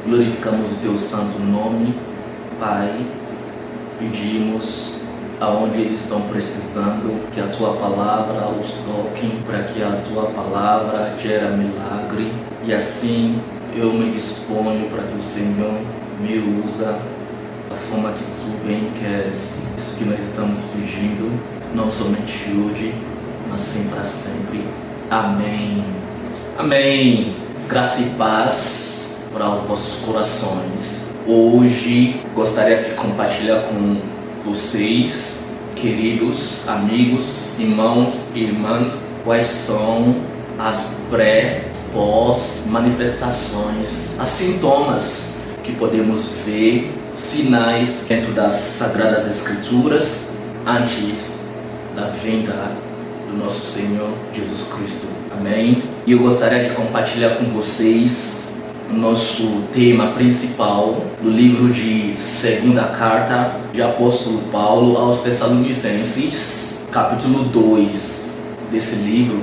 glorificamos o teu santo nome, Pai. Pedimos aonde eles estão precisando que a tua palavra os toque, para que a tua palavra gere milagre. E assim eu me disponho para que o Senhor me usa da forma que tu bem queres. Isso que nós estamos pedindo, não somente hoje, mas sim para sempre. Amém. Amém. Graça e paz para os vossos corações. Hoje gostaria de compartilhar com vocês, queridos amigos, irmãos e irmãs, quais são as pós manifestações, as sintomas que podemos ver, sinais dentro das Sagradas Escrituras antes da vinda do nosso Senhor Jesus Cristo. Amém? E eu gostaria de compartilhar com vocês o nosso tema principal do livro de Segunda Carta de Apóstolo Paulo aos Tessalonicenses, capítulo 2 desse livro.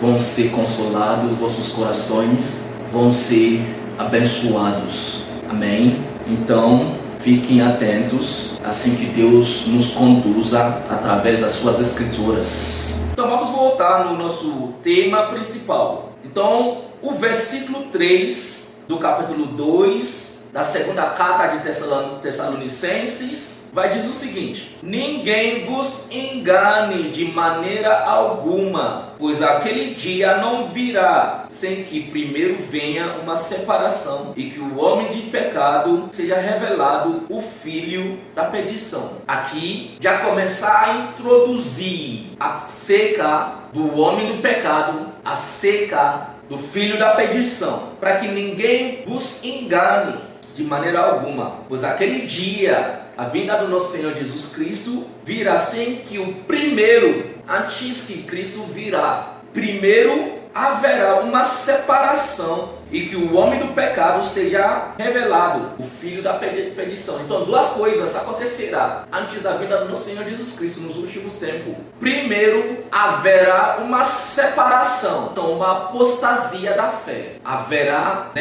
Vão ser consolados, vossos corações vão ser abençoados. Amém? Então, fiquem atentos assim que Deus nos conduza através das suas escrituras. Então vamos voltar no nosso tema principal. Então, o versículo 3 do capítulo 2 da segunda carta de Tessalonicenses vai dizer o seguinte: ninguém vos engane de maneira alguma, pois aquele dia não virá sem que primeiro venha uma separação e que o homem de pecado seja revelado, o filho da perdição. Aqui já começar a introduzir acerca do homem do pecado, acerca do filho da perdição, para que ninguém vos engane de maneira alguma, pois aquele dia a vinda do nosso Senhor Jesus Cristo virá sem que o primeiro, antes que Cristo virá, primeiro haverá uma separação e que o homem do pecado seja revelado, o filho da perdição. Então duas coisas acontecerá antes da vinda do nosso Senhor Jesus Cristo nos últimos tempos. Primeiro, haverá uma separação, uma apostasia da fé. Haverá,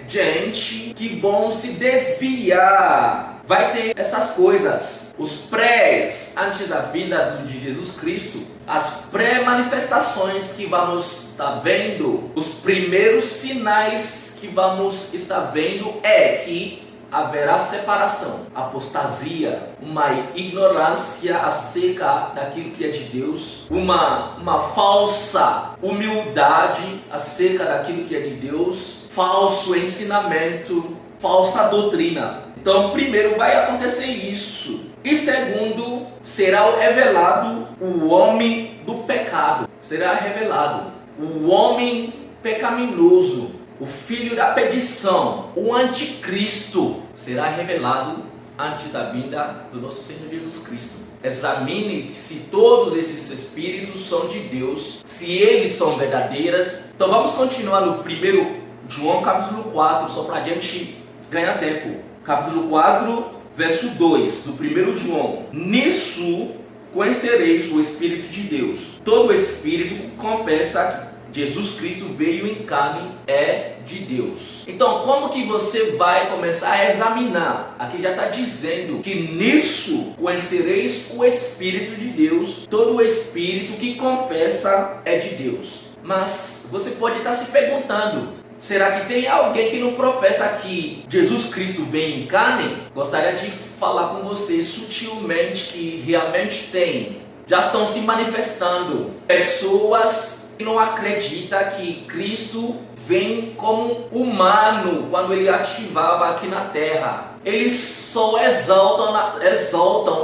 gente que vão se desviar. Vai ter essas coisas, os prés antes da vinda de Jesus Cristo, as pré-manifestações que vamos estar vendo, os primeiros sinais que vamos estar vendo é que haverá separação, apostasia, uma ignorância acerca daquilo que é de Deus, uma falsa humildade acerca daquilo que é de Deus, falso ensinamento, falsa doutrina. Então, primeiro vai acontecer isso. E segundo, será revelado o homem do pecado. Será revelado o homem pecaminoso, o filho da perdição, o anticristo. Será revelado antes da vinda do nosso Senhor Jesus Cristo. Examine se todos esses espíritos são de Deus, se eles são verdadeiras. Então vamos continuar no 1 João capítulo 4, só para a gente ganhar tempo. Capítulo 4, verso 2 do 1 João. Nisso conhecereis o Espírito de Deus. Todo espírito que confessa que Jesus Cristo veio em carne é de Deus. Então, como que você vai começar a examinar? Aqui já está dizendo que nisso conhecereis o Espírito de Deus. Todo espírito que confessa é de Deus. Mas você pode estar se perguntando: será que tem alguém que não professa que Jesus Cristo veio em carne? Gostaria de falar com vocês sutilmente que realmente tem. Já estão se manifestando pessoas que não acreditam que Cristo vem como humano quando ele ativava aqui na terra. Eles só exaltam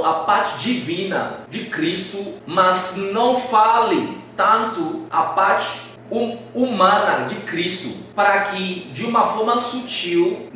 a parte divina de Cristo, mas não fale tanto a parte humana de Cristo, para que de uma forma sutil,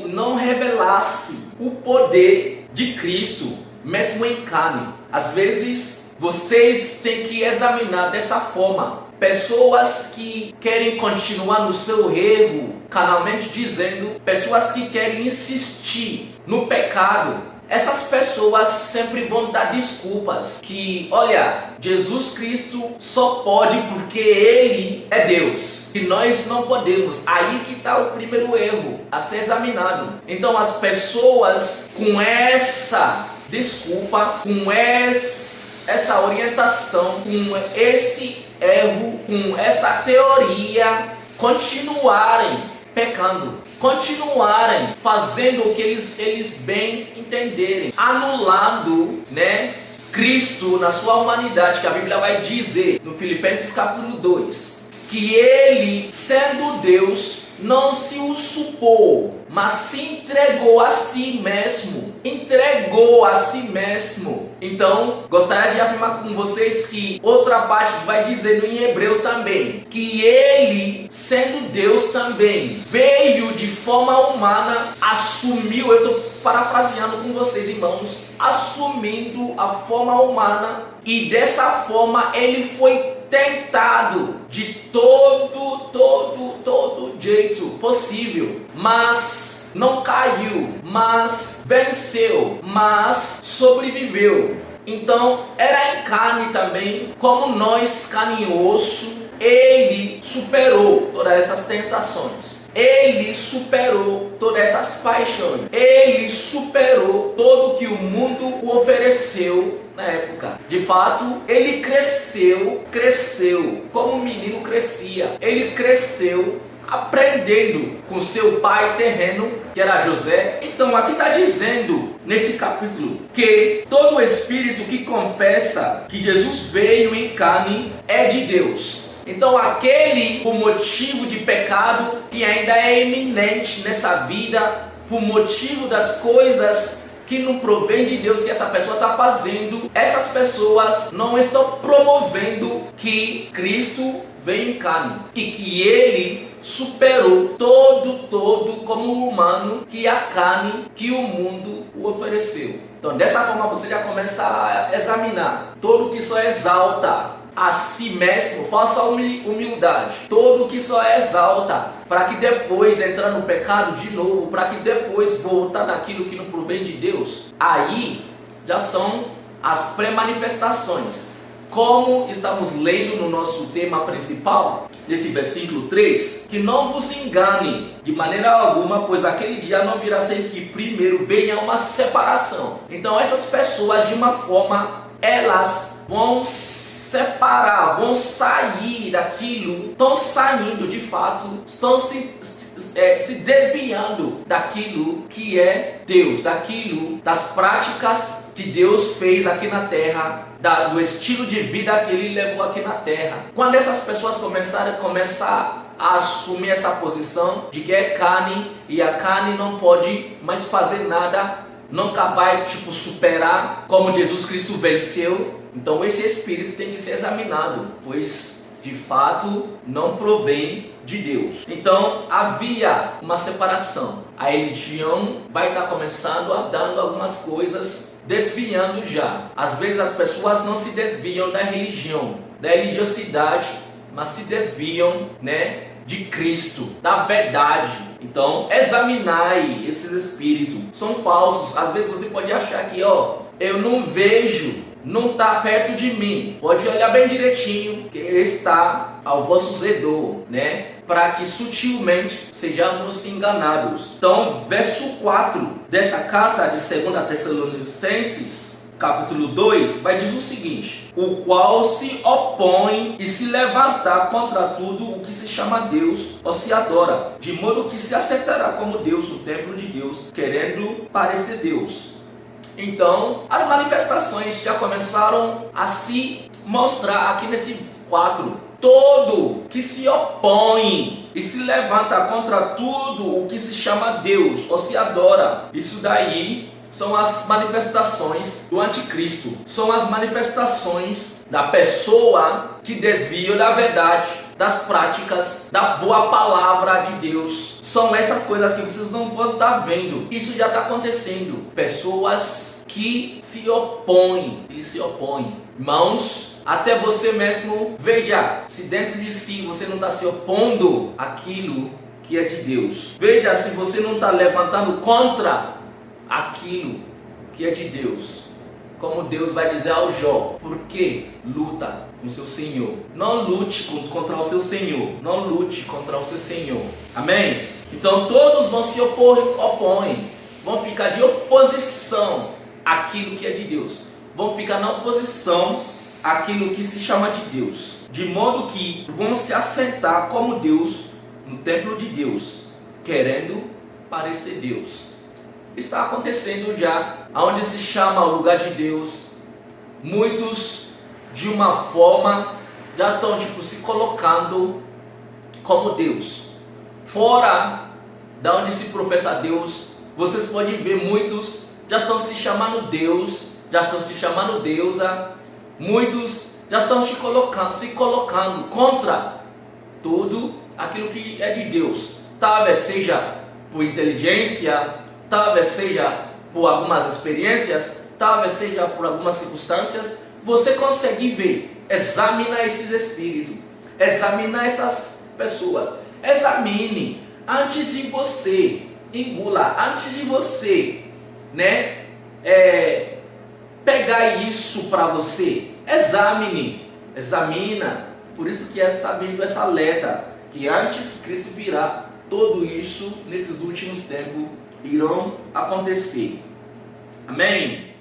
não revelasse o poder de Cristo, mesmo em carne. Às vezes vocês têm que examinar dessa forma. Pessoas que querem continuar no seu erro, carnalmente dizendo, pessoas que querem insistir no pecado, essas pessoas sempre vão dar desculpas que, olha, Jesus Cristo só pode porque Ele é Deus, e nós não podemos. Aí que está o primeiro erro a ser examinado. Então as pessoas com essa desculpa, com essa orientação, com esse erro, com essa teoria, continuarem pecando, continuarem fazendo o que eles bem entenderem, anulando, Cristo na sua humanidade, que a Bíblia vai dizer no Filipenses capítulo 2, que Ele, sendo Deus, não se usurpou, mas se entregou a si mesmo. Entregou a si mesmo. Então, gostaria de afirmar com vocês que outra parte vai dizer em Hebreus também, que Ele, sendo Deus também, veio de forma humana, assumiu, eu estou parafraseando com vocês, irmãos, assumindo a forma humana, e dessa forma Ele foi tentado de todo jeito possível, mas não caiu, mas venceu, mas sobreviveu. Então era em carne também, como nós, carne e osso. Ele superou todas essas tentações, Ele superou todas essas paixões, Ele superou tudo que o mundo o ofereceu na época. De fato, Ele cresceu como um menino crescia. Ele cresceu aprendendo com seu pai terreno, que era José. Então aqui está dizendo nesse capítulo que todo espírito que confessa que Jesus veio em carne é de Deus. Então aquele, por motivo de pecado que ainda é iminente nessa vida, por motivo das coisas que não provém de Deus que essa pessoa está fazendo, essas pessoas não estão promovendo que Cristo veio em carne e que Ele superou todo como humano que a carne que o mundo o ofereceu. Então dessa forma você já começa a examinar todo que só exalta a si mesmo, falsa humildade, todo que só exalta para que depois entrar no pecado de novo, para que depois voltar naquilo que não provém de Deus. Aí já são as pré-manifestações. Como estamos lendo no nosso tema principal, nesse versículo 3, que não vos engane de maneira alguma, pois aquele dia não virá sem que primeiro venha uma separação. Então essas pessoas, de uma forma, elas vão separar, vão sair daquilo, estão saindo de fato, estão se desviando daquilo que é Deus, daquilo, das práticas que Deus fez aqui na terra, do estilo de vida que Ele levou aqui na terra. Quando essas pessoas começar a assumir essa posição de que é carne e a carne não pode mais fazer nada, nunca vai superar como Jesus Cristo venceu, então esse espírito tem que ser examinado, pois de fato não provém de Deus. Então havia uma separação. A religião vai estar começando a dando algumas coisas, desviando já. Às vezes as pessoas não se desviam da religião, da religiosidade, mas se desviam, de Cristo, da verdade. Então examinai esses espíritos, são falsos. Às vezes você pode achar que, eu não vejo, não está perto de mim. Pode olhar bem direitinho, que está ao vosso redor, para que sutilmente sejamos enganados. Então, verso 4 dessa carta de 2 Tessalonicenses, capítulo 2, vai dizer o seguinte: o qual se opõe e se levantar contra tudo o que se chama Deus ou se adora, de modo que se aceitará como Deus o templo de Deus, querendo parecer Deus. Então, as manifestações já começaram a se mostrar aqui nesse 4. Todo que se opõe e se levanta contra tudo o que se chama Deus ou se adora, isso daí são as manifestações do anticristo. São as manifestações da pessoa que desvia da verdade, das práticas, da boa palavra de Deus. São essas coisas que vocês não vão estar vendo. Isso já está acontecendo. Pessoas que se opõem. Irmãos, até você mesmo, veja se dentro de si você não está se opondo àquilo que é de Deus. Veja se você não está levantando contra aquilo que é de Deus. Como Deus vai dizer ao Jó, por que luta com o seu Senhor? Não lute contra o seu Senhor. Não lute contra o seu Senhor. Amém? Então todos vão se opõem. Vão ficar de oposição àquilo que é de Deus. Vão ficar na oposição àquilo que se chama de Deus. De modo que vão se assentar como Deus no templo de Deus, querendo parecer Deus. Está acontecendo já, onde se chama o lugar de Deus. Muitos, de uma forma, já estão se colocando como Deus. Fora da onde se professa Deus, vocês podem ver muitos já estão se chamando Deus, já estão se chamando deusa. Muitos já estão se colocando contra tudo aquilo que é de Deus. Talvez seja por inteligência, talvez seja por algumas experiências, talvez seja por algumas circunstâncias. Você consegue ver, examinar esses espíritos, examinar essas pessoas. Examine antes de você engula, antes de você, pegar isso para você. Examina. Por isso que está vindo essa alerta, que antes que Cristo virá, tudo isso nesses últimos tempos irão acontecer. Amém?